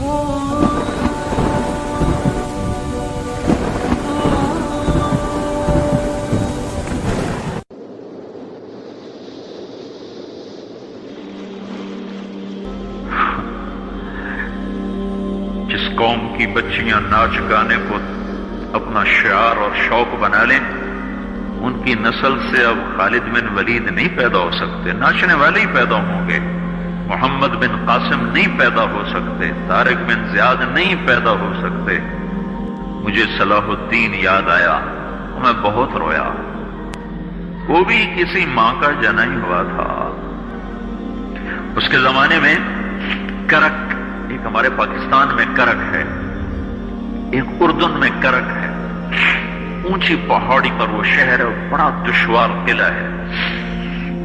जिस कौम की बच्चियां नाच गाने को अपना शियार और शौक बना लें, उनकी नस्ल से अब खालिद बिन वलीद नहीं पैदा हो सकते, नाचने वाले ही पैदा होंगे। मोहम्मद बिन कासिम नहीं पैदा हो सकते, तारिक बिन ज़ियाद नहीं पैदा हो सकते। मुझे सलाहुद्दीन याद आया, मैं बहुत रोया। वो भी किसी मां का जना ही हुआ था। उसके जमाने में करक, एक हमारे पाकिस्तान में करक है, एक उर्दून में करक है। ऊंची पहाड़ी पर वो शहर है, बड़ा दुश्वार किला है।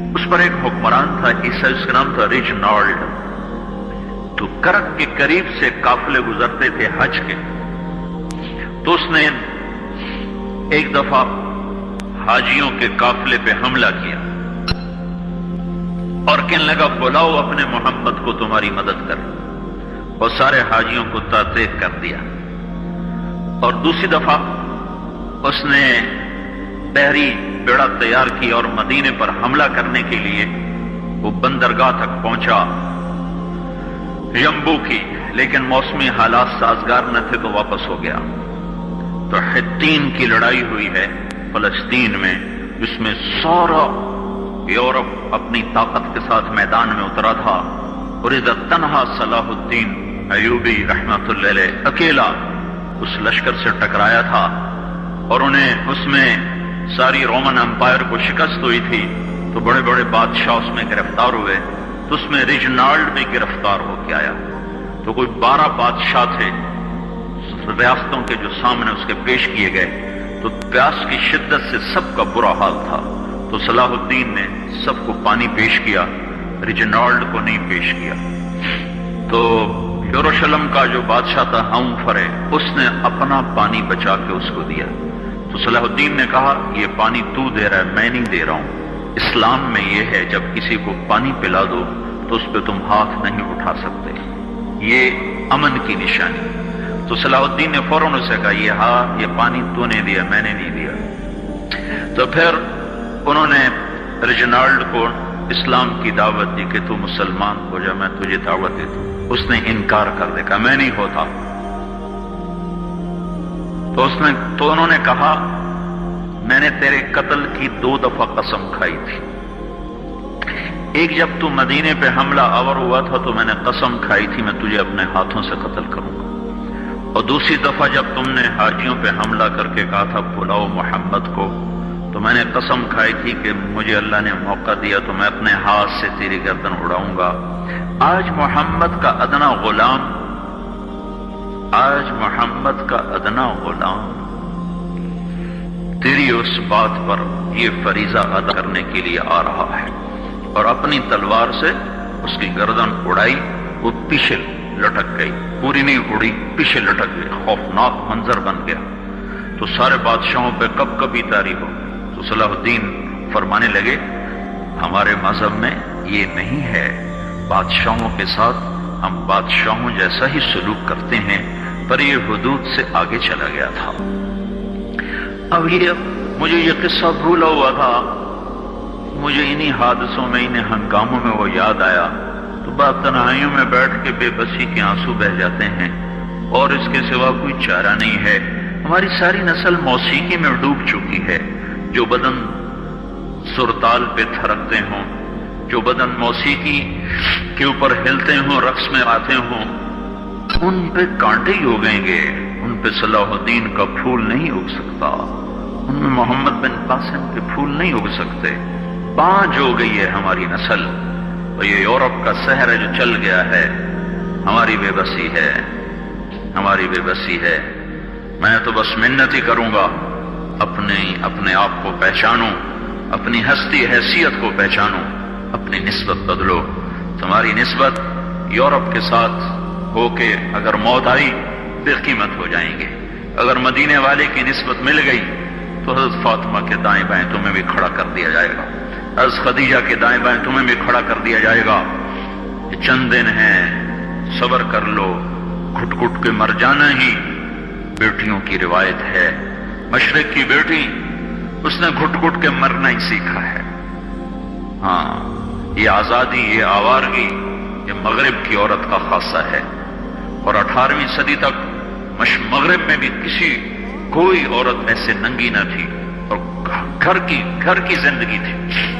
उस पर एक हुक्मरान था ईसा, उसका नाम था रिजनाल्ड। तो करक के करीब से काफिले गुजरते थे हज के। तो उसने एक दफा हाजियों के काफिले पे हमला किया और कहने लगा, बुलाओ अपने मोहम्मद को, तुम्हारी मदद कर। और सारे हाजियों को तातेक कर दिया। और दूसरी दफा उसने बहरी बेड़ा तैयार की और मदीने पर हमला करने के लिए वो बंदरगाह तक पहुंचा यम्बू की, लेकिन मौसमी हालात साजगार न थे तो वापस हो गया। तो हित्तीन की लड़ाई हुई है फलस्तीन में, जिसमें सारा यूरोप अपनी ताकत के साथ मैदान में उतरा था। और इधर तन्हा सलाहुद्दीन अयूबी रहमतुल्लाह अलैह अकेला उस लश्कर से टकराया था। और उन्हें उसमें सारी रोमन एम्पायर को शिकस्त हुई थी। तो बड़े बड़े बादशाह उसमें गिरफ्तार हुए। तो उसमें रिजनाल्ड भी गिरफ्तार होकर आया। तो कोई 12 बादशाह थे रियासतों के जो सामने उसके पेश किए गए। तो प्यास की शिद्दत से सबका बुरा हाल था। तो सलाहुद्दीन ने सबको पानी पेश किया, रिजनाल्ड को नहीं पेश किया। तो यरूशलेम का जो बादशाह था हमफरे, उसने अपना पानी बचा के उसको दिया। तो सलाहुद्दीन ने कहा, ये पानी तू दे रहा है, मैं नहीं दे रहा हूं। इस्लाम में यह है, जब किसी को पानी पिला दो तो उस पर तुम हाथ नहीं उठा सकते, ये अमन की निशानी। तो सलाहुद्दीन ने फौरन उसे कहा, ये पानी तूने दिया, मैंने नहीं दिया। तो फिर उन्होंने रिजनाल्ड को इस्लाम की दावत दी कि तू मुसलमान हो जा, मैं तुझे दावत देता हूं। उसने इनकार कर दिया, मैं नहीं होता। तो उन्होंने कहा, मैंने तेरे कत्ल की 2 दफा कसम खाई थी। एक जब तू मदीने पे हमला आवर हुआ था तो मैंने कसम खाई थी मैं तुझे अपने हाथों से कत्ल करूंगा। और दूसरी दफा जब तुमने हाजियों पे हमला करके कहा था बुलाओ मोहम्मद को, तो मैंने कसम खाई थी कि मुझे अल्लाह ने मौका दिया तो मैं अपने हाथ से तेरी गर्दन उड़ाऊंगा। आज मोहम्मद का अदना गुलाम तेरी उस बात पर ये फरीजा अदा करने के लिए आ रहा है। और अपनी तलवार से उसकी गर्दन उड़ाई, वो पीछे लटक गई, पूरी नहीं उड़ी, पीछे लटक गई। खौफनाक मंजर बन गया। तो सारे बादशाहों पे कब कभी तारी हो। तो सलाहुद्दीन फरमाने लगे, हमारे मजहब में ये नहीं है, बादशाहों के साथ हम बादशाहों जैसा ही सलूक करते हैं, पर ये हुदूद से आगे चला गया था। अब मुझे ये किस्सा भूला हुआ था, मुझे इन्हीं हादसों में, इन्हीं हंगामों में वो याद आया। तो बाप तन्हाइयों में बैठ के बेबसी के आंसू बह जाते हैं और इसके सिवा कोई चारा नहीं है। हमारी सारी नस्ल मौसीकी में डूब चुकी है। जो बदन सुरताल पे थरकते हों, जो बदन मौसीकी के ऊपर हिलते हों, रक्स में आते हों, उन पे कांटे ही उगेंगे, उन पे सलाहुद्दीन का फूल नहीं उग सकता, उनमें मोहम्मद बिन कासिम के फूल नहीं उग सकते। बांझ हो गई है हमारी नस्ल। और ये यूरोप का शहर है जो चल गया है, हमारी बेबसी है, हमारी बेबसी है। मैं तो बस मिन्नत ही करूंगा, अपने आप को पहचानो, अपनी हस्ती हैसियत को पहचानो, अपनी निस्बत बदलो। तुम्हारी निस्बत यूरोप के साथ होके अगर मौत आई बेकीमत हो जाएंगे। अगर मदीने वाले की निस्बत मिल गई तो हज़रत फातिमा के दाएं बाएं तुम्हें भी खड़ा कर दिया जाएगा, हज़रत खदीजा के दाएं बाएं तुम्हें भी खड़ा कर दिया जाएगा। ये चंद दिन हैं, सब्र कर लो, घुट घुट के मर जाना ही बेटियों की रिवायत है। मशरिक की बेटी, उसने घुट घुट के मरना ही सीखा है। हाँ, ये आजादी, ये आवारगी, ये मगरिब की औरत का खासा है। और 18वीं सदी तक मगरिब में भी कोई औरत ऐसे नंगी न थी, और घर की जिंदगी थी।